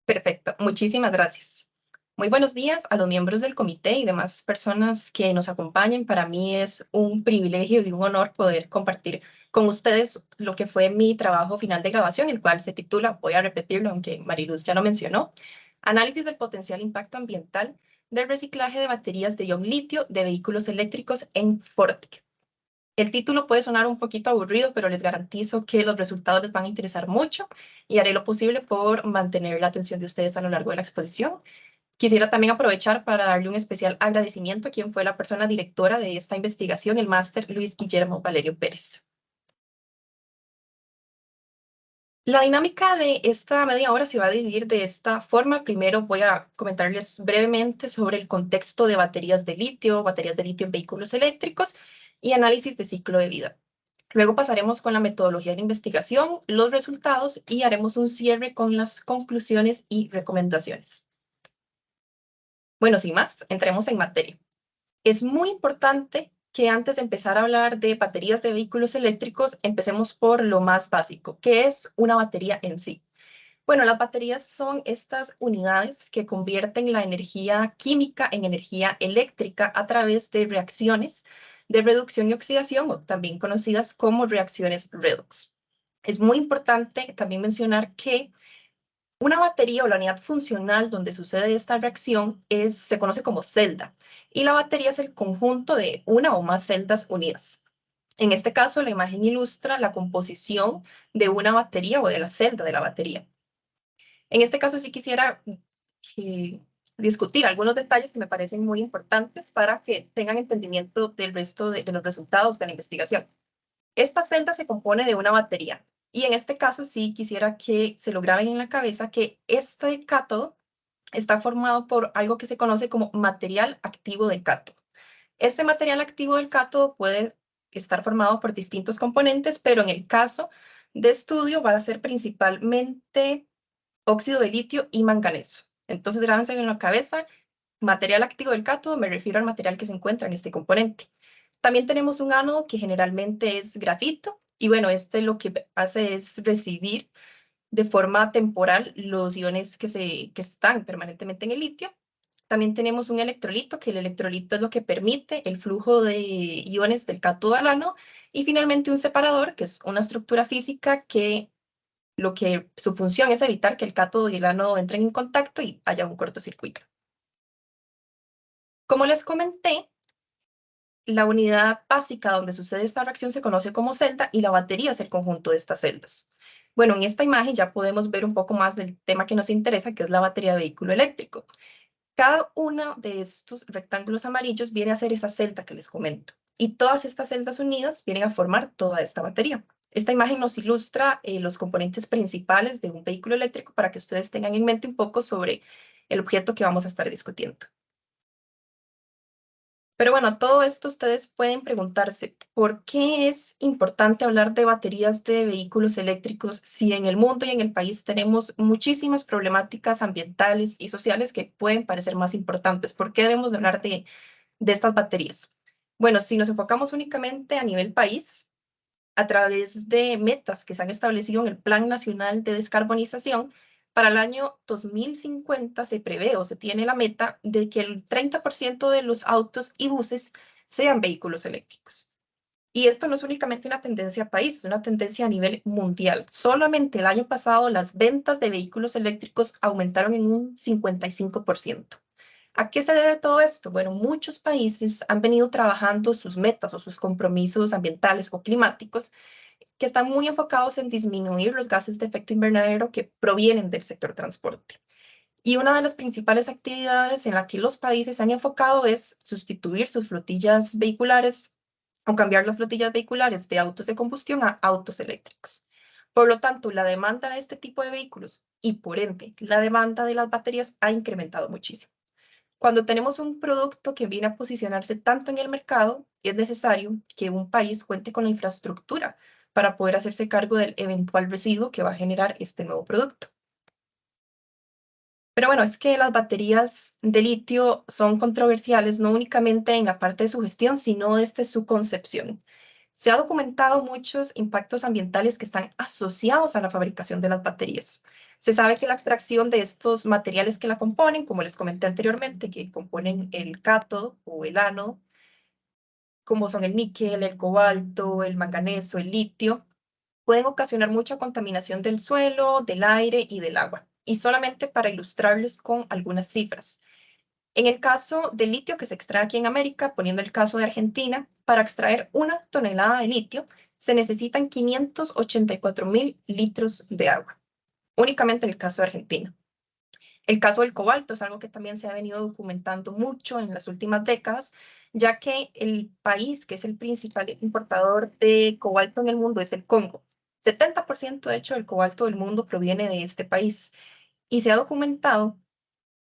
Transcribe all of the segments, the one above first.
Perfecto, muchísimas gracias. Muy buenos días a los miembros del comité y demás personas que nos acompañen. Para mí es un privilegio y un honor poder compartir con ustedes lo que fue mi trabajo final de graduación, el cual se titula, voy a repetirlo, aunque Mariluz ya lo mencionó, Análisis del potencial impacto ambiental del reciclaje de baterías de ion litio de vehículos eléctricos en Fortec. El título puede sonar un poquito aburrido, pero les garantizo que los resultados les van a interesar mucho y haré lo posible por mantener la atención de ustedes a lo largo de la exposición. Quisiera también aprovechar para darle un especial agradecimiento a quien fue la persona directora de esta investigación, el máster Luis Guillermo Valerio Pérez. La dinámica de esta media hora se va a dividir de esta forma. Primero voy a comentarles brevemente sobre el contexto de baterías de litio en vehículos eléctricos y análisis de ciclo de vida. Luego pasaremos con la metodología de la investigación, los resultados y haremos un cierre con las conclusiones y recomendaciones. Bueno, sin más, entremos en materia. Es muy importante que antes de empezar a hablar de baterías de vehículos eléctricos, empecemos por lo más básico, que es una batería en sí. Bueno, las baterías son estas unidades que convierten la energía química en energía eléctrica a través de reacciones de reducción y oxidación, o también conocidas como reacciones redox. Es muy importante también mencionar que una batería o la unidad funcional donde sucede esta reacción se conoce como celda, y la batería es el conjunto de una o más celdas unidas. En este caso, la imagen ilustra la composición de una batería o de la celda de la batería. En este caso sí quisiera eh, discutir algunos detalles que me parecen muy importantes para que tengan entendimiento del resto de los resultados de la investigación. Esta celda se compone de una batería y en este caso sí quisiera que se lo graben en la cabeza que este cátodo está formado por algo que se conoce como material activo del cátodo. Este material activo del cátodo puede estar formado por distintos componentes, pero en el caso de estudio va a ser principalmente óxido de litio y manganeso. Entonces, grábense en la cabeza, material activo del cátodo, me refiero al material que se encuentra en este componente. También tenemos un ánodo que generalmente es grafito, y bueno, este lo que hace es recibir de forma temporal los iones que están permanentemente en el litio. También tenemos un electrolito, que el electrolito es lo que permite el flujo de iones del cátodo al ánodo, y finalmente un separador, que es una estructura física que su función es evitar que el cátodo y el ánodo entren en contacto y haya un cortocircuito. Como les comenté, la unidad básica donde sucede esta reacción se conoce como celda y la batería es el conjunto de estas celdas. Bueno, en esta imagen ya podemos ver un poco más del tema que nos interesa, que es la batería de vehículo eléctrico. Cada uno de estos rectángulos amarillos viene a ser esa celda que les comento, y todas estas celdas unidas vienen a formar toda esta batería. Esta imagen nos ilustra los componentes principales de un vehículo eléctrico para que ustedes tengan en mente un poco sobre el objeto que vamos a estar discutiendo. Pero bueno, todo esto ustedes pueden preguntarse, ¿por qué es importante hablar de baterías de vehículos eléctricos si en el mundo y en el país tenemos muchísimas problemáticas ambientales y sociales que pueden parecer más importantes? ¿Por qué debemos de hablar de estas baterías? Bueno, si nos enfocamos únicamente a nivel país, a través de metas que se han establecido en el Plan Nacional de Descarbonización, para el año 2050 se prevé o se tiene la meta de que el 30% de los autos y buses sean vehículos eléctricos. Y esto no es únicamente una tendencia país, es una tendencia a nivel mundial. Solamente el año pasado las ventas de vehículos eléctricos aumentaron en un 55%. ¿A qué se debe todo esto? Bueno, muchos países han venido trabajando sus metas o sus compromisos ambientales o climáticos que están muy enfocados en disminuir los gases de efecto invernadero que provienen del sector transporte. Y una de las principales actividades en la que los países han enfocado es sustituir sus flotillas vehiculares o cambiar las flotillas vehiculares de autos de combustión a autos eléctricos. Por lo tanto, la demanda de este tipo de vehículos y por ende la demanda de las baterías ha incrementado muchísimo. Cuando tenemos un producto que viene a posicionarse tanto en el mercado, es necesario que un país cuente con la infraestructura para poder hacerse cargo del eventual residuo que va a generar este nuevo producto. Pero bueno, es que las baterías de litio son controversiales no únicamente en la parte de su gestión, sino desde su concepción. Se ha documentado muchos impactos ambientales que están asociados a la fabricación de las baterías. Se sabe que la extracción de estos materiales que la componen, como les comenté anteriormente, que componen el cátodo o el ánodo, como son el níquel, el cobalto, el manganeso, el litio, pueden ocasionar mucha contaminación del suelo, del aire y del agua. Y solamente para ilustrarles con algunas cifras. En el caso del litio que se extrae aquí en América, poniendo el caso de Argentina, para extraer 1 tonelada de litio se necesitan 584.000 litros de agua, únicamente en el caso de Argentina. El caso del cobalto es algo que también se ha venido documentando mucho en las últimas décadas, ya que el país que es el principal importador de cobalto en el mundo es el Congo. 70% de hecho del cobalto del mundo proviene de este país y se ha documentado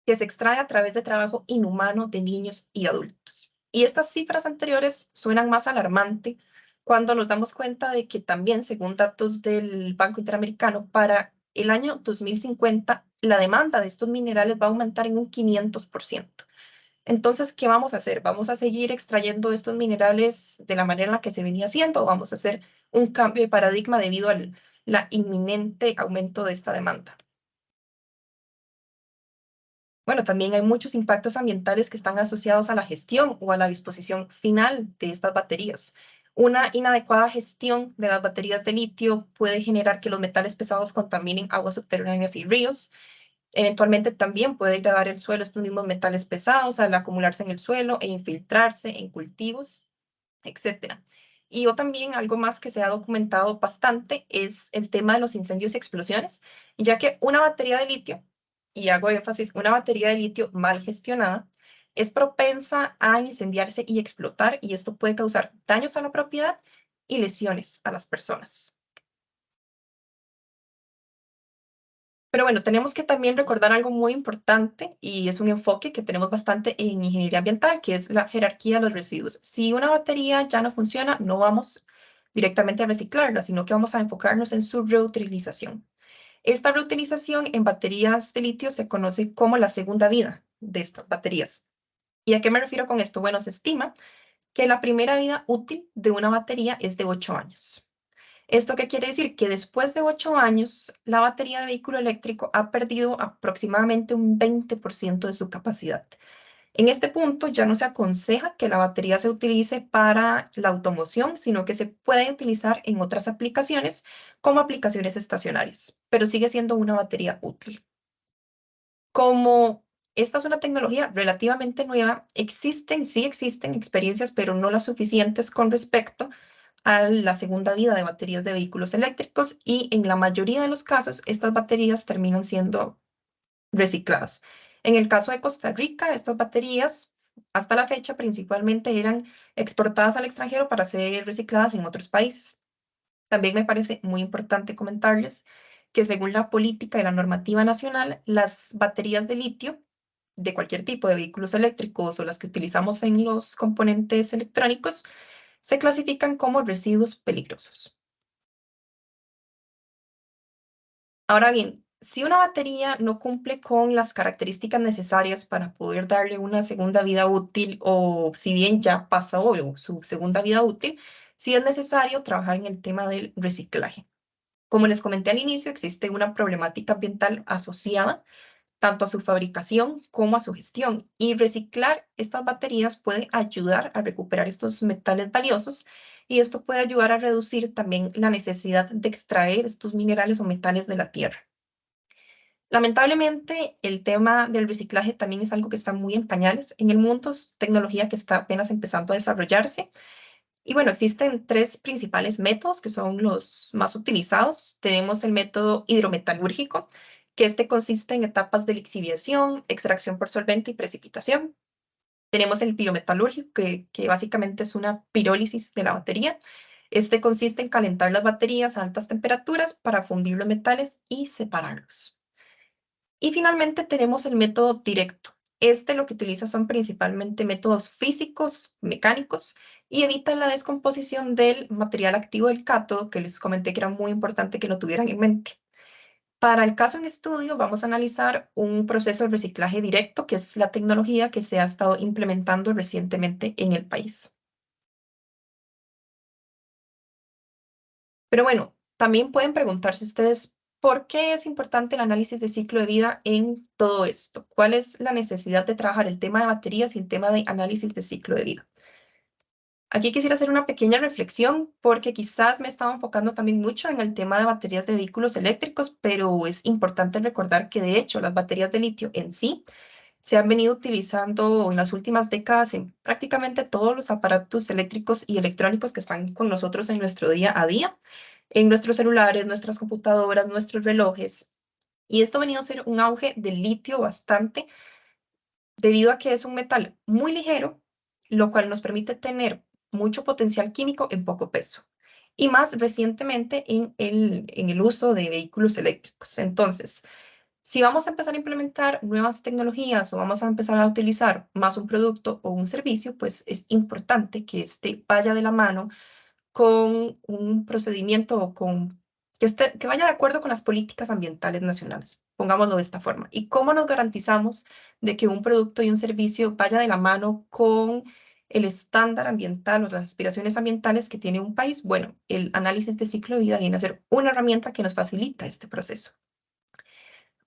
que se extrae a través de trabajo inhumano de niños y adultos. Y estas cifras anteriores suenan más alarmante cuando nos damos cuenta de que también, según datos del Banco Interamericano, para el año 2050 la demanda de estos minerales va a aumentar en un 500%. Entonces, ¿qué vamos a hacer? ¿Vamos a seguir extrayendo estos minerales de la manera en la que se venía haciendo o vamos a hacer un cambio de paradigma debido al la inminente aumento de esta demanda? Bueno, también hay muchos impactos ambientales que están asociados a la gestión o a la disposición final de estas baterías. Una inadecuada gestión de las baterías de litio puede generar que los metales pesados contaminen aguas subterráneas y ríos. Eventualmente también puede degradar el suelo estos mismos metales pesados al acumularse en el suelo e infiltrarse en cultivos, etcétera. Y yo también, algo más que se ha documentado bastante es el tema de los incendios y explosiones, ya que una batería de litio, y hago énfasis, una batería de litio mal gestionada, es propensa a incendiarse y explotar, y esto puede causar daños a la propiedad y lesiones a las personas. Pero bueno, tenemos que también recordar algo muy importante y es un enfoque que tenemos bastante en ingeniería ambiental, que es la jerarquía de los residuos. Si una batería ya no funciona, no vamos directamente a reciclarla, sino que vamos a enfocarnos en su reutilización. Esta reutilización en baterías de litio se conoce como la segunda vida de estas baterías. ¿Y a qué me refiero con esto? Bueno, se estima que la primera vida útil de una batería es de 8 años. ¿Esto qué quiere decir? Que después de 8 años, la batería de vehículo eléctrico ha perdido aproximadamente un 20% de su capacidad. En este punto ya no se aconseja que la batería se utilice para la automoción, sino que se puede utilizar en otras aplicaciones como aplicaciones estacionarias, pero sigue siendo una batería útil. Como esta es una tecnología relativamente nueva, sí existen experiencias, pero no las suficientes con respecto a la segunda vida de baterías de vehículos eléctricos y en la mayoría de los casos estas baterías terminan siendo recicladas. En el caso de Costa Rica, estas baterías hasta la fecha principalmente eran exportadas al extranjero para ser recicladas en otros países. También me parece muy importante comentarles que según la política y la normativa nacional, las baterías de litio de cualquier tipo de vehículos eléctricos o las que utilizamos en los componentes electrónicos se clasifican como residuos peligrosos. Ahora bien, si una batería no cumple con las características necesarias para poder darle una segunda vida útil o si bien ya pasó su segunda vida útil, sí es necesario trabajar en el tema del reciclaje. Como les comenté al inicio, existe una problemática ambiental asociada tanto a su fabricación como a su gestión. Y reciclar estas baterías puede ayudar a recuperar estos metales valiosos y esto puede ayudar a reducir también la necesidad de extraer estos minerales o metales de la tierra. Lamentablemente, el tema del reciclaje también es algo que está muy en pañales en el mundo, es tecnología que está apenas empezando a desarrollarse. Y bueno, existen tres principales métodos que son los más utilizados. Tenemos el método hidrometalúrgico, que este consiste en etapas de lixiviación, extracción por solvente y precipitación. Tenemos el pirometalúrgico, que básicamente es una pirólisis de la batería. Este consiste en calentar las baterías a altas temperaturas para fundir los metales y separarlos. Y finalmente tenemos el método directo. Este lo que utiliza son principalmente métodos físicos, mecánicos, y evitan la descomposición del material activo del cátodo, que les comenté que era muy importante que lo tuvieran en mente. Para el caso en estudio, vamos a analizar un proceso de reciclaje directo, que es la tecnología que se ha estado implementando recientemente en el país. Pero bueno, también pueden preguntarse ustedes, ¿por qué es importante el análisis de ciclo de vida en todo esto? ¿Cuál es la necesidad de trabajar el tema de baterías y el tema de análisis de ciclo de vida? Aquí quisiera hacer una pequeña reflexión porque quizás me estaba enfocando también mucho en el tema de baterías de vehículos eléctricos, pero es importante recordar que de hecho las baterías de litio en sí se han venido utilizando en las últimas décadas en prácticamente todos los aparatos eléctricos y electrónicos que están con nosotros en nuestro día a día, en nuestros celulares, nuestras computadoras, nuestros relojes. Y esto ha venido a ser un auge del litio bastante debido a que es un metal muy ligero, lo cual nos permite tener mucho potencial químico en poco peso. Y más recientemente en el uso de vehículos eléctricos. Entonces, si vamos a empezar a implementar nuevas tecnologías o vamos a empezar a utilizar más un producto o un servicio, pues es importante que este vaya de la mano con un procedimiento o que vaya de acuerdo con las políticas ambientales nacionales, pongámoslo de esta forma. ¿Y cómo nos garantizamos de que un producto y un servicio vaya de la mano con el estándar ambiental o las aspiraciones ambientales que tiene un país? Bueno, el análisis de ciclo de vida viene a ser una herramienta que nos facilita este proceso.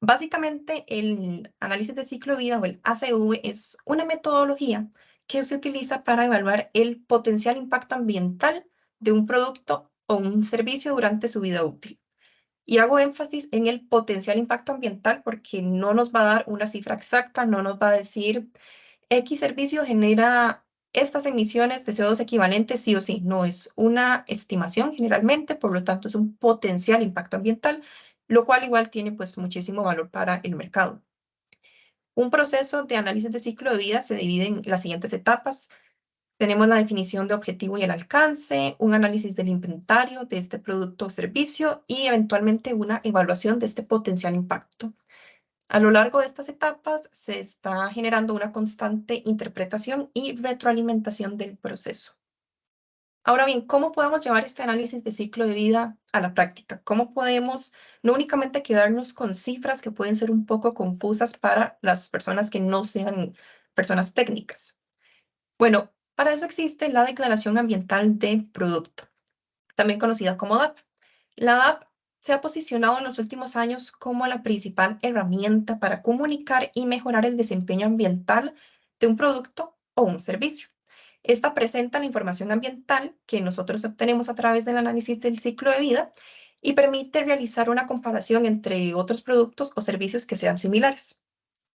Básicamente, el análisis de ciclo de vida o el ACV es una metodología que se utiliza para evaluar el potencial impacto ambiental de un producto o un servicio durante su vida útil. Y hago énfasis en el potencial impacto ambiental porque no nos va a dar una cifra exacta, no nos va a decir X servicio genera estas emisiones de CO2 equivalentes sí o sí. No es una estimación generalmente, por lo tanto es un potencial impacto ambiental, lo cual igual tiene pues muchísimo valor para el mercado. Un proceso de análisis de ciclo de vida se divide en las siguientes etapas. Tenemos la definición de objetivo y el alcance, un análisis del inventario de este producto o servicio y eventualmente una evaluación de este potencial impacto. A lo largo de estas etapas se está generando una constante interpretación y retroalimentación del proceso. Ahora bien, ¿cómo podemos llevar este análisis de ciclo de vida a la práctica? ¿Cómo podemos no únicamente quedarnos con cifras que pueden ser un poco confusas para las personas que no sean personas técnicas? Bueno, para eso existe la Declaración Ambiental de Producto, también conocida como DAP. La DAP se ha posicionado en los últimos años como la principal herramienta para comunicar y mejorar el desempeño ambiental de un producto o un servicio. Esta presenta la información ambiental que nosotros obtenemos a través del análisis del ciclo de vida y permite realizar una comparación entre otros productos o servicios que sean similares.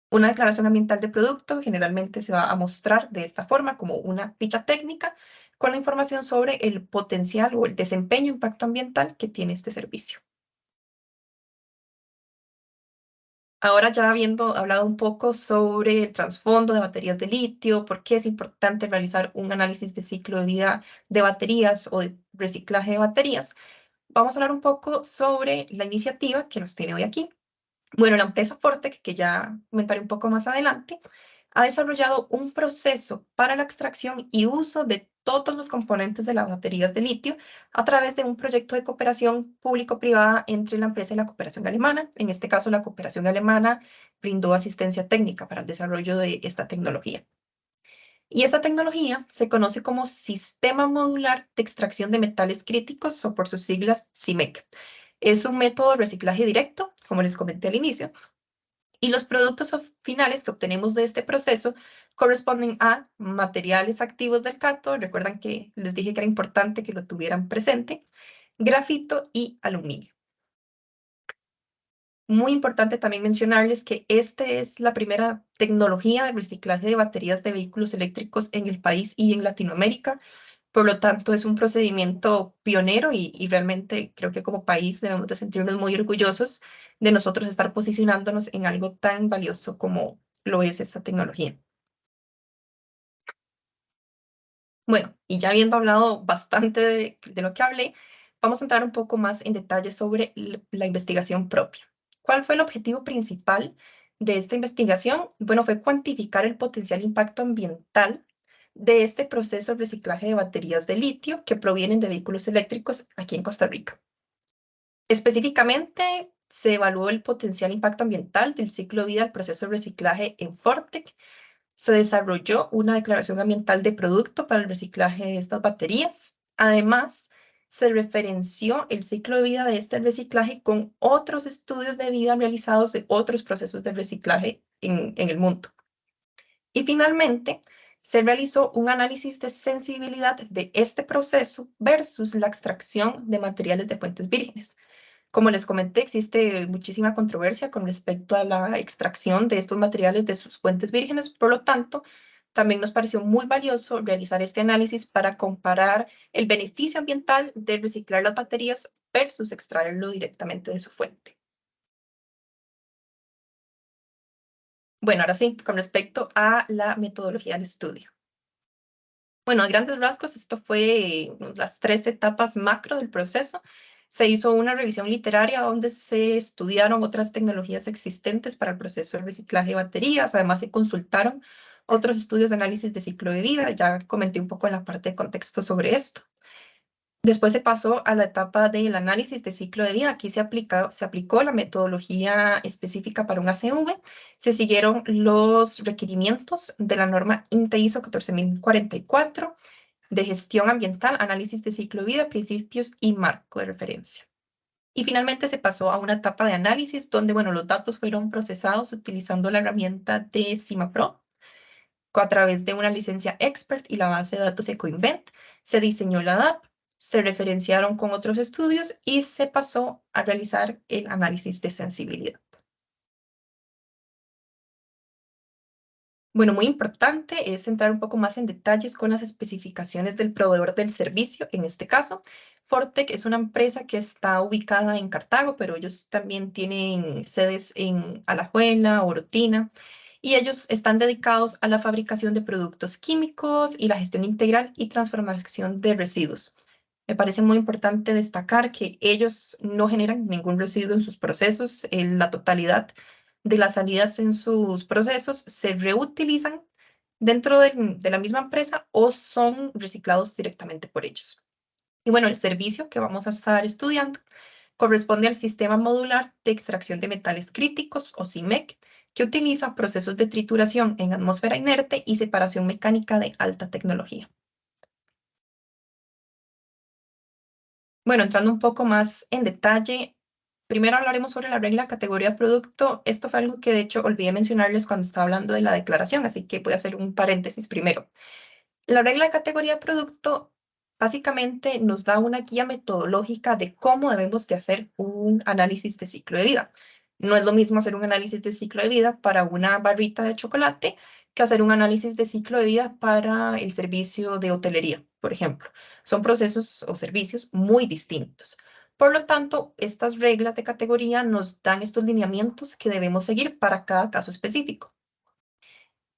Una declaración ambiental de producto generalmente se va a mostrar de esta forma como una ficha técnica con la información sobre el potencial o el desempeño impacto ambiental que tiene este servicio. Ahora ya habiendo hablado un poco sobre el trasfondo de baterías de litio, por qué es importante realizar un análisis de ciclo de vida de baterías o de reciclaje de baterías, vamos a hablar un poco sobre la iniciativa que nos tiene hoy aquí. Bueno, la empresa Fortec, que ya comentaré un poco más adelante, ha desarrollado un proceso para la extracción y uso de todos los componentes de las baterías de litio a través de un proyecto de cooperación público-privada entre la empresa y la cooperación alemana. En este caso, la cooperación alemana brindó asistencia técnica para el desarrollo de esta tecnología. Y esta tecnología se conoce como Sistema Modular de Extracción de Metales Críticos o por sus siglas CIMEC. Es un método de reciclaje directo, como les comenté al inicio, y los productos finales que obtenemos de este proceso corresponden a materiales activos del cátodo. Recuerdan que les dije que era importante que lo tuvieran presente, grafito y aluminio. Muy importante también mencionarles que esta es la primera tecnología de reciclaje de baterías de vehículos eléctricos en el país y en Latinoamérica. Por lo tanto, es un procedimiento pionero y realmente creo que como país debemos de sentirnos muy orgullosos de nosotros estar posicionándonos en algo tan valioso como lo es esta tecnología. Bueno, y ya habiendo hablado bastante de lo que hablé, vamos a entrar un poco más en detalle sobre la investigación propia. ¿Cuál fue el objetivo principal de esta investigación? Bueno, fue cuantificar el potencial impacto ambiental de este proceso de reciclaje de baterías de litio que provienen de vehículos eléctricos aquí en Costa Rica. Específicamente, se evaluó el potencial impacto ambiental del ciclo de vida del proceso de reciclaje en Fortec. Se desarrolló una declaración ambiental de producto para el reciclaje de estas baterías. Además, se referenció el ciclo de vida de este reciclaje con otros estudios de vida realizados de otros procesos de reciclaje en el mundo. Y finalmente, se realizó un análisis de sensibilidad de este proceso versus la extracción de materiales de fuentes vírgenes. Como les comenté, existe muchísima controversia con respecto a la extracción de estos materiales de sus fuentes vírgenes, por lo tanto, también nos pareció muy valioso realizar este análisis para comparar el beneficio ambiental de reciclar las baterías versus extraerlo directamente de su fuente. Bueno, ahora sí, con respecto a la metodología del estudio. Bueno, a grandes rasgos, esto fue las 3 etapas macro del proceso. Se hizo una revisión literaria donde se estudiaron otras tecnologías existentes para el proceso de reciclaje de baterías. Además, se consultaron otros estudios de análisis de ciclo de vida. Ya comenté un poco en la parte de contexto sobre esto. Después se pasó a la etapa del análisis de ciclo de vida. Aquí se aplicó la metodología específica para un ACV. Se siguieron los requerimientos de la norma INTE ISO 14044 de gestión ambiental, análisis de ciclo de vida, principios y marco de referencia. Y finalmente se pasó a una etapa de análisis donde, bueno, los datos fueron procesados utilizando la herramienta de CIMAPRO a través de una licencia Expert y la base de datos EcoInvent. Se diseñó la DAP, se referenciaron con otros estudios y se pasó a realizar el análisis de sensibilidad. Bueno, muy importante es entrar un poco más en detalles con las especificaciones del proveedor del servicio. En este caso, Fortec es una empresa que está ubicada en Cartago, pero ellos también tienen sedes en Alajuela, Orotina, y ellos están dedicados a la fabricación de productos químicos y la gestión integral y transformación de residuos. Me parece muy importante destacar que ellos no generan ningún residuo en sus procesos, en la totalidad de las salidas en sus procesos se reutilizan dentro de la misma empresa o son reciclados directamente por ellos. Y bueno, el servicio que vamos a estar estudiando corresponde al Sistema Modular de Extracción de Metales Críticos, o CIMEC, que utiliza procesos de trituración en atmósfera inerte y separación mecánica de alta tecnología. Bueno, entrando un poco más en detalle, primero hablaremos sobre la regla categoría producto. Esto fue algo que de hecho olvidé mencionarles cuando estaba hablando de la declaración, así que voy a hacer un paréntesis primero. La regla de categoría producto básicamente nos da una guía metodológica de cómo debemos de hacer un análisis de ciclo de vida. No es lo mismo hacer un análisis de ciclo de vida para una barrita de chocolate que hacer un análisis de ciclo de vida para el servicio de hotelería, por ejemplo. Son procesos o servicios muy distintos. Por lo tanto, estas reglas de categoría nos dan estos lineamientos que debemos seguir para cada caso específico.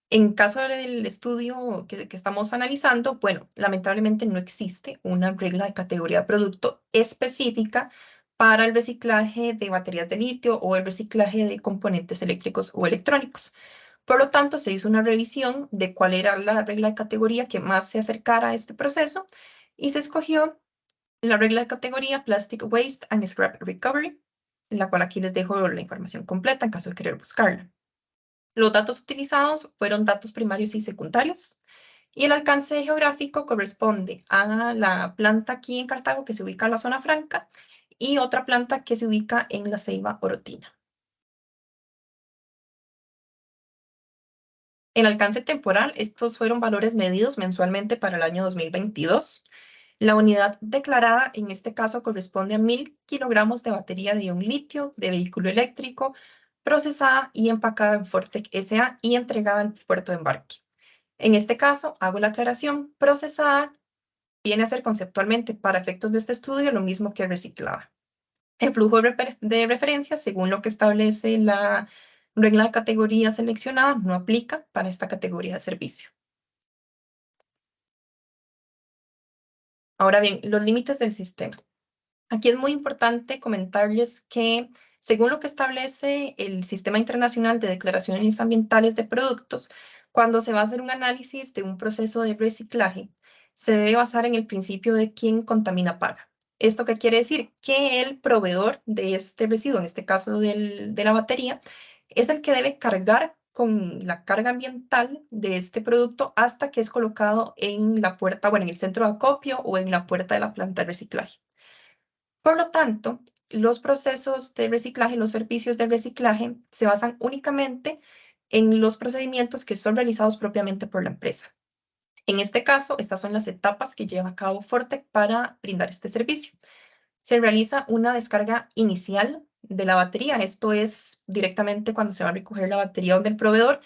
En caso del estudio que estamos analizando, bueno, lamentablemente no existe una regla de categoría de producto específica para el reciclaje de baterías de litio o el reciclaje de componentes eléctricos o electrónicos. Por lo tanto, se hizo una revisión de cuál era la regla de categoría que más se acercara a este proceso y se escogió la regla de categoría Plastic Waste and Scrap Recovery, en la cual aquí les dejo la información completa en caso de querer buscarla. Los datos utilizados fueron datos primarios y secundarios, y el alcance geográfico corresponde a la planta aquí en Cartago que se ubica en la zona franca y otra planta que se ubica en la Ceiba Orotina. El alcance temporal, estos fueron valores medidos mensualmente para el año 2022. La unidad declarada en este caso corresponde a 1000 kilogramos de batería de ion litio de vehículo eléctrico procesada y empacada en Fortec SA y entregada en puerto de embarque. En este caso, hago la aclaración, procesada viene a ser conceptualmente para efectos de este estudio lo mismo que reciclada. El flujo de referencia, según lo que establece la regla de categoría seleccionada, no aplica para esta categoría de servicio. Ahora bien, los límites del sistema. Aquí es muy importante comentarles que, según lo que establece el Sistema Internacional de Declaraciones Ambientales de Productos, cuando se va a hacer un análisis de un proceso de reciclaje, se debe basar en el principio de quien contamina paga. ¿Esto qué quiere decir? Que el proveedor de este residuo, en este caso de la batería, es el que debe cargar con la carga ambiental de este producto hasta que es colocado en la puerta, bueno, en el centro de acopio o en la puerta de la planta de reciclaje. Por lo tanto, los procesos de reciclaje, los servicios de reciclaje se basan únicamente en los procedimientos que son realizados propiamente por la empresa. En este caso, estas son las etapas que lleva a cabo Fortec para brindar este servicio. Se realiza una descarga inicial de la batería. Esto es directamente cuando se va a recoger la batería del proveedor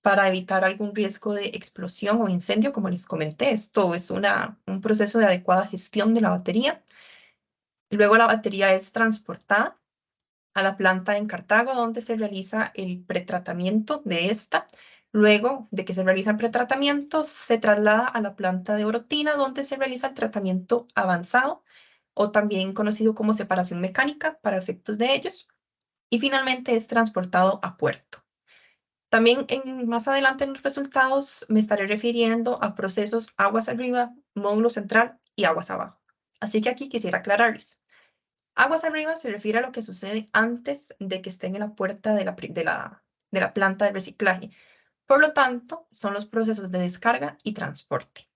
para evitar algún riesgo de explosión o incendio, como les comenté. Esto es un proceso de adecuada gestión de la batería. Luego la batería es transportada a la planta en Cartago, donde se realiza el pretratamiento de esta. Luego de que se realiza el pretratamiento, se traslada a la planta de Orotina, donde se realiza el tratamiento avanzado, o también conocido como separación mecánica para efectos de ellos. Y finalmente es transportado a puerto. También más adelante en los resultados me estaré refiriendo a procesos aguas arriba, módulo central y aguas abajo. Así que aquí quisiera aclararles. Aguas arriba se refiere a lo que sucede antes de que estén en la puerta de la planta de reciclaje. Por lo tanto, son los procesos de descarga y transporte.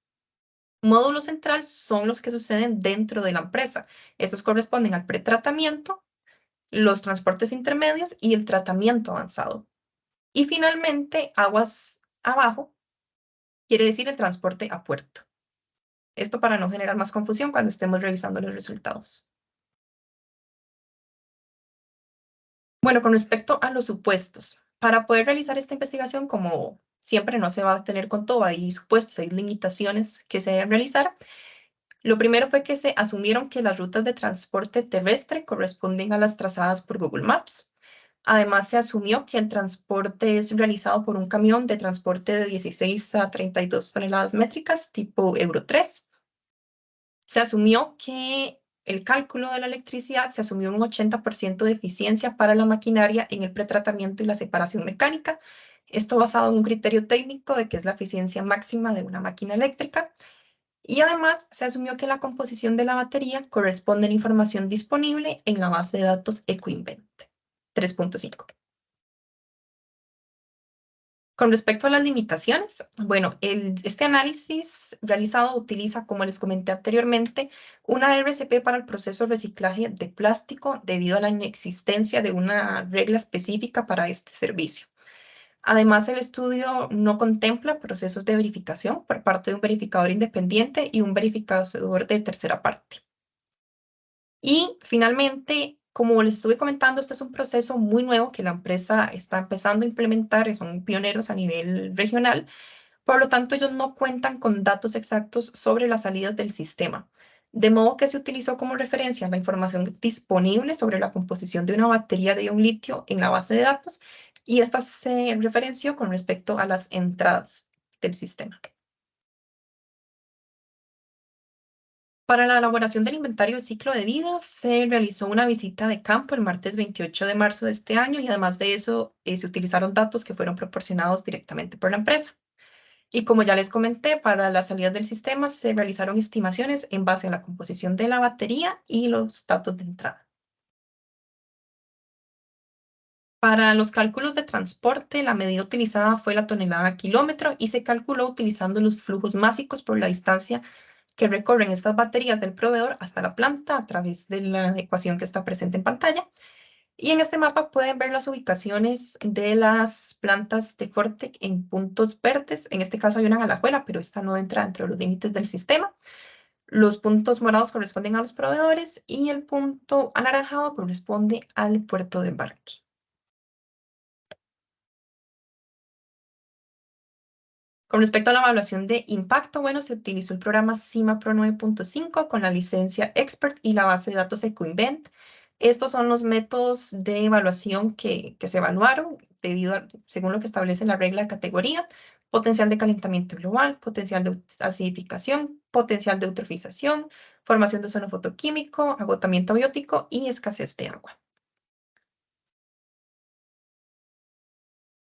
Módulo central son los que suceden dentro de la empresa. Estos corresponden al pretratamiento, los transportes intermedios y el tratamiento avanzado. Y finalmente, aguas abajo quiere decir el transporte a puerto. Esto para no generar más confusión cuando estemos revisando los resultados. Bueno, con respecto a los supuestos, para poder realizar esta investigación, como siempre no se va a tener con todo, hay supuestos, hay limitaciones que se deben realizar. Lo primero fue que se asumieron que las rutas de transporte terrestre corresponden a las trazadas por Google Maps. Además, se asumió que el transporte es realizado por un camión de transporte de 16 a 32 toneladas métricas, tipo Euro 3. Se asumió que el cálculo de la electricidad se asumió un 80% de eficiencia para la maquinaria en el pretratamiento y la separación mecánica. Esto basado en un criterio técnico de que es la eficiencia máxima de una máquina eléctrica. Y además se asumió que la composición de la batería corresponde a la información disponible en la base de datos Ecoinvent 3.5. Con respecto a las limitaciones, bueno, este análisis realizado utiliza, como les comenté anteriormente, una RCP para el proceso de reciclaje de plástico debido a la inexistencia de una regla específica para este servicio. Además, el estudio no contempla procesos de verificación por parte de un verificador independiente y un verificador de tercera parte. Y finalmente, como les estuve comentando, este es un proceso muy nuevo que la empresa está empezando a implementar, son pioneros a nivel regional, por lo tanto ellos no cuentan con datos exactos sobre las salidas del sistema. De modo que se utilizó como referencia la información disponible sobre la composición de una batería de ion litio en la base de datos y esta se referenció con respecto a las entradas del sistema. Para la elaboración del inventario de ciclo de vida se realizó una visita de campo el martes 28 de marzo de este año y además de eso se utilizaron datos que fueron proporcionados directamente por la empresa. Y como ya les comenté, para las salidas del sistema se realizaron estimaciones en base a la composición de la batería y los datos de entrada. Para los cálculos de transporte, la medida utilizada fue la tonelada kilómetro y se calculó utilizando los flujos másicos por la distancia que recorren estas baterías del proveedor hasta la planta a través de la ecuación que está presente en pantalla. Y en este mapa pueden ver las ubicaciones de las plantas de Fortec en puntos verdes. En este caso hay una en Alajuela, pero esta no entra dentro de los límites del sistema. Los puntos morados corresponden a los proveedores y el punto anaranjado corresponde al puerto de embarque. Con respecto a la evaluación de impacto, bueno, se utilizó el programa CIMA Pro 9.5 con la licencia Expert y la base de datos Ecoinvent. Estos son los métodos de evaluación que se evaluaron según lo que establece la regla de categoría: potencial de calentamiento global, potencial de acidificación, potencial de eutrofización, formación de ozono fotoquímico, agotamiento abiótico y escasez de agua.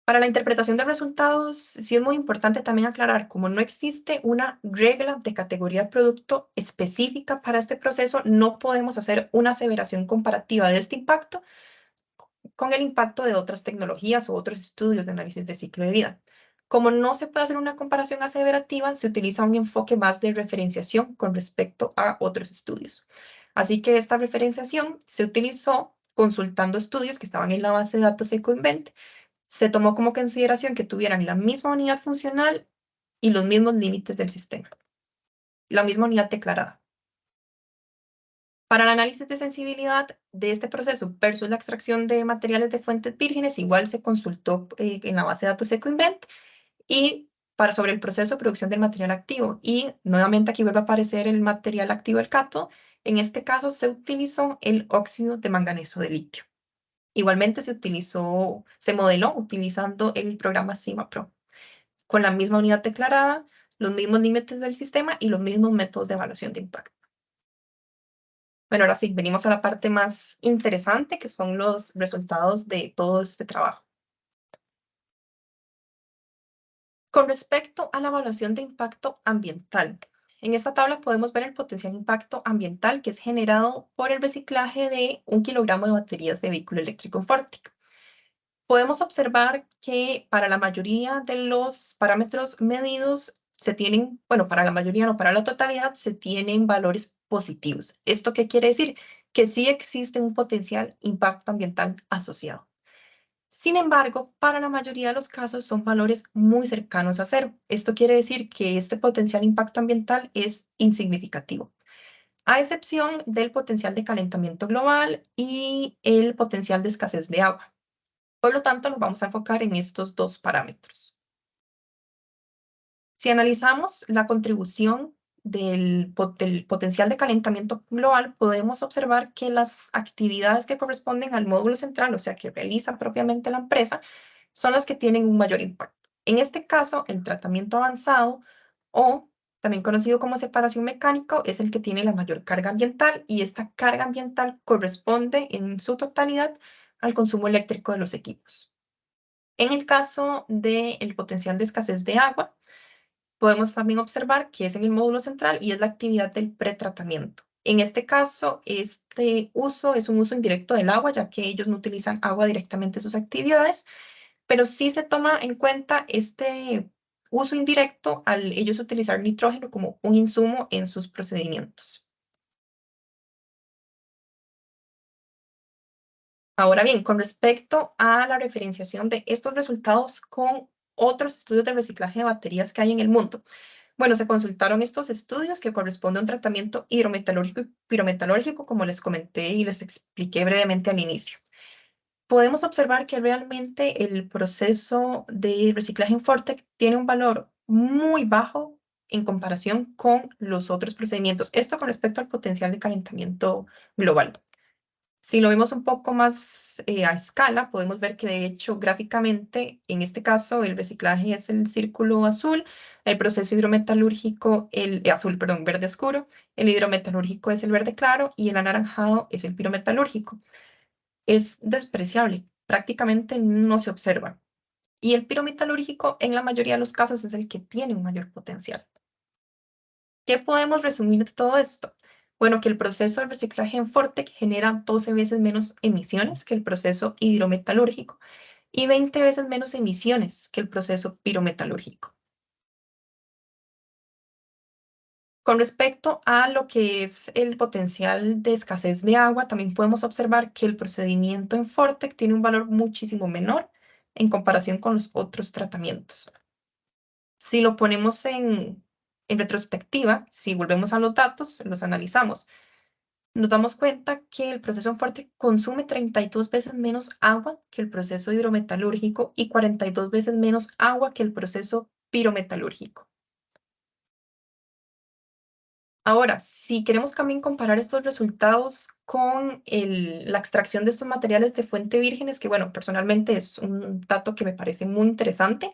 Para la interpretación de resultados, sí es muy importante también aclarar, como no existe una regla de categoría de producto específica para este proceso, no podemos hacer una aseveración comparativa de este impacto con el impacto de otras tecnologías u otros estudios de análisis de ciclo de vida. Como no se puede hacer una comparación aseverativa, se utiliza un enfoque más de referenciación con respecto a otros estudios. Así que esta referenciación se utilizó consultando estudios que estaban en la base de datos EcoInvent. Se tomó como consideración que tuvieran la misma unidad funcional y los mismos límites del sistema, la misma unidad declarada. Para el análisis de sensibilidad de este proceso versus la extracción de materiales de fuentes vírgenes, igual se consultó en la base de datos EcoInvent y para sobre el proceso de producción del material activo. Y nuevamente aquí vuelve a aparecer el material activo, el cátodo. En este caso se utilizó el óxido de manganeso de litio. Igualmente se modeló utilizando el programa CIMAPRO, con la misma unidad declarada, los mismos límites del sistema y los mismos métodos de evaluación de impacto. Bueno, ahora sí, venimos a la parte más interesante, que son los resultados de todo este trabajo. Con respecto a la evaluación de impacto ambiental, en esta tabla podemos ver el potencial impacto ambiental que es generado por el reciclaje de 1 kilogramo de baterías de vehículo eléctrico en Fortec. Podemos observar que para la mayoría de los parámetros medidos se tienen, bueno, para la mayoría, no, para la totalidad, se tienen valores positivos. ¿Esto qué quiere decir? Que sí existe un potencial impacto ambiental asociado. Sin embargo, para la mayoría de los casos son valores muy cercanos a cero. Esto quiere decir que este potencial impacto ambiental es insignificativo, a excepción del potencial de calentamiento global y el potencial de escasez de agua. Por lo tanto, nos vamos a enfocar en estos dos parámetros. Si analizamos la contribución del potencial de calentamiento global, podemos observar que las actividades que corresponden al módulo central, o sea, que realiza propiamente la empresa, son las que tienen un mayor impacto. En este caso, el tratamiento avanzado o también conocido como separación mecánico es el que tiene la mayor carga ambiental y esta carga ambiental corresponde en su totalidad al consumo eléctrico de los equipos. En el caso del potencial de escasez de agua, podemos también observar que es en el módulo central y es la actividad del pretratamiento. En este caso, este uso es un uso indirecto del agua, ya que ellos no utilizan agua directamente en sus actividades, pero sí se toma en cuenta este uso indirecto al ellos utilizar nitrógeno como un insumo en sus procedimientos. Ahora bien, con respecto a la referenciación de estos resultados con otros estudios de reciclaje de baterías que hay en el mundo, bueno, se consultaron estos estudios que corresponden a un tratamiento hidrometalúrgico y pirometalúrgico, como les comenté y les expliqué brevemente al inicio. Podemos observar que realmente el proceso de reciclaje en Fortec tiene un valor muy bajo en comparación con los otros procedimientos. Esto con respecto al potencial de calentamiento global. Si lo vemos un poco más a escala, podemos ver que de hecho gráficamente, en este caso, el reciclaje es el círculo azul, el proceso hidrometalúrgico, el azul, perdón, verde oscuro, el hidrometalúrgico es el verde claro y el anaranjado es el pirometalúrgico. Es despreciable, prácticamente no se observa. Y el pirometalúrgico en la mayoría de los casos es el que tiene un mayor potencial. ¿Qué podemos resumir de todo esto? Bueno, que el proceso de reciclaje en Fortec genera 12 veces menos emisiones que el proceso hidrometalúrgico y 20 veces menos emisiones que el proceso pirometalúrgico. Con respecto a lo que es el potencial de escasez de agua, también podemos observar que el procedimiento en Fortec tiene un valor muchísimo menor en comparación con los otros tratamientos. Si lo ponemos en retrospectiva, si volvemos a los datos, los analizamos, nos damos cuenta que el proceso en Fortec consume 32 veces menos agua que el proceso hidrometalúrgico y 42 veces menos agua que el proceso pirometalúrgico. Ahora, si queremos también comparar estos resultados con la extracción de estos materiales de fuente vírgenes, que bueno, personalmente es un dato que me parece muy interesante,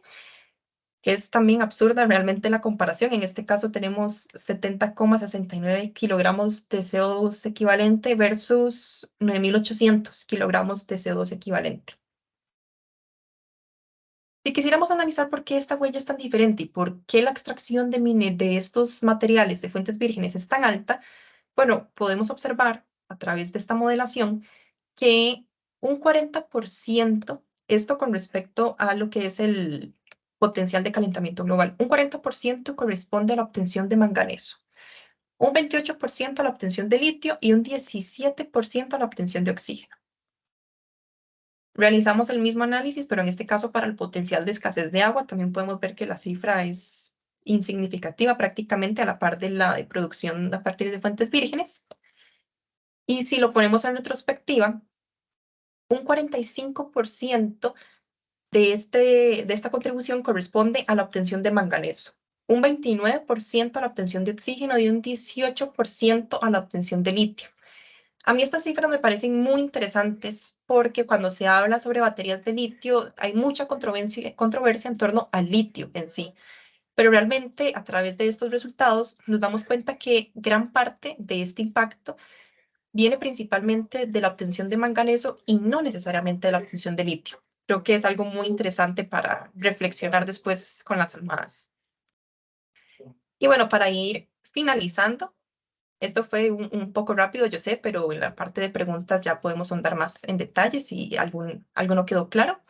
que es también absurda realmente la comparación. En este caso tenemos 70,69 kilogramos de CO2 equivalente versus 9.800 kilogramos de CO2 equivalente. Si quisiéramos analizar por qué esta huella es tan diferente y por qué la extracción de estos materiales de fuentes vírgenes es tan alta, bueno, podemos observar a través de esta modelación que un 40%, esto con respecto a lo que es el potencial de calentamiento global, un 40% corresponde a la obtención de manganeso, un 28% a la obtención de litio y un 17% a la obtención de oxígeno. Realizamos el mismo análisis, pero en este caso para el potencial de escasez de agua, también podemos ver que la cifra es insignificativa, prácticamente a la par de la de producción a partir de fuentes vírgenes. Y si lo ponemos en retrospectiva, un 45% de esta contribución corresponde a la obtención de manganeso, un 29% a la obtención de oxígeno y un 18% a la obtención de litio. A mí estas cifras me parecen muy interesantes porque cuando se habla sobre baterías de litio hay mucha controversia en torno al litio en sí, pero realmente a través de estos resultados nos damos cuenta que gran parte de este impacto viene principalmente de la obtención de manganeso y no necesariamente de la obtención de litio. Creo que es algo muy interesante para reflexionar después con las almohadas. Y bueno, para ir finalizando, esto fue un poco rápido, yo sé, pero en la parte de preguntas ya podemos ahondar más en detalle si algo no quedó claro.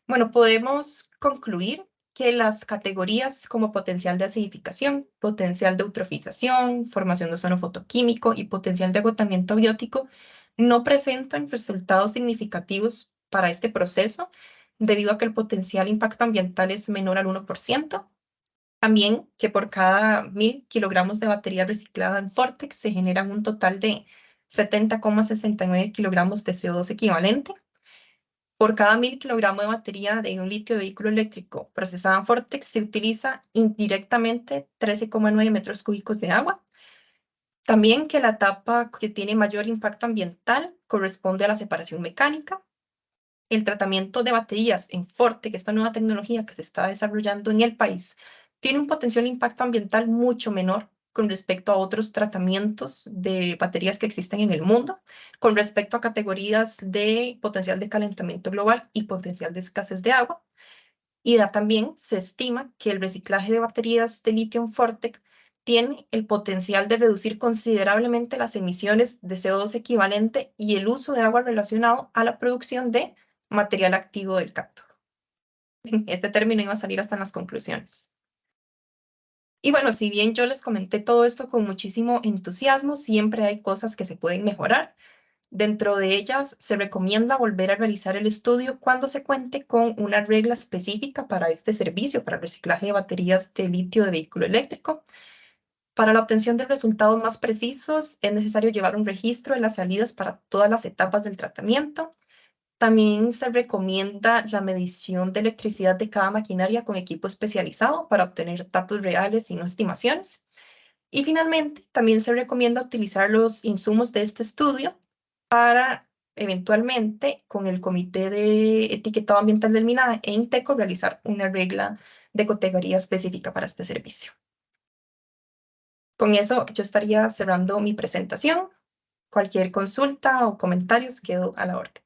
Bueno, podemos concluir que las categorías como potencial de acidificación, potencial de eutrofización, formación de ozono fotoquímico y potencial de agotamiento biótico no presentan resultados significativos para este proceso debido a que el potencial impacto ambiental es menor al 1%. También que por cada 1000 kilogramos de batería reciclada en Vortex se generan un total de 70,69 kilogramos de CO2 equivalente. Por cada 1000 kilogramos de batería de un litio de vehículo eléctrico procesada en Vortex se utiliza indirectamente 13,9 metros cúbicos de agua. También que la etapa que tiene mayor impacto ambiental corresponde a la separación mecánica. El tratamiento de baterías en Vortex, esta nueva tecnología que se está desarrollando en el país, tiene un potencial impacto ambiental mucho menor con respecto a otros tratamientos de baterías que existen en el mundo, con respecto a categorías de potencial de calentamiento global y potencial de escasez de agua. Y también se estima que el reciclaje de baterías de litio en Vortex tiene el potencial de reducir considerablemente las emisiones de CO2 equivalente y el uso de agua relacionado a la producción de material activo del cátodo. Este término iba a salir hasta en las conclusiones. Y bueno, si bien yo les comenté todo esto con muchísimo entusiasmo, siempre hay cosas que se pueden mejorar. Dentro de ellas, se recomienda volver a realizar el estudio cuando se cuente con una regla específica para este servicio, para el reciclaje de baterías de litio de vehículo eléctrico. Para la obtención de resultados más precisos, es necesario llevar un registro de las salidas para todas las etapas del tratamiento. También se recomienda la medición de electricidad de cada maquinaria con equipo especializado para obtener datos reales y no estimaciones. Y finalmente, también se recomienda utilizar los insumos de este estudio para eventualmente con el Comité de Etiquetado Ambiental del MINAE e INTECO realizar una regla de categoría específica para este servicio. Con eso yo estaría cerrando mi presentación. Cualquier consulta o comentarios quedo a la orden.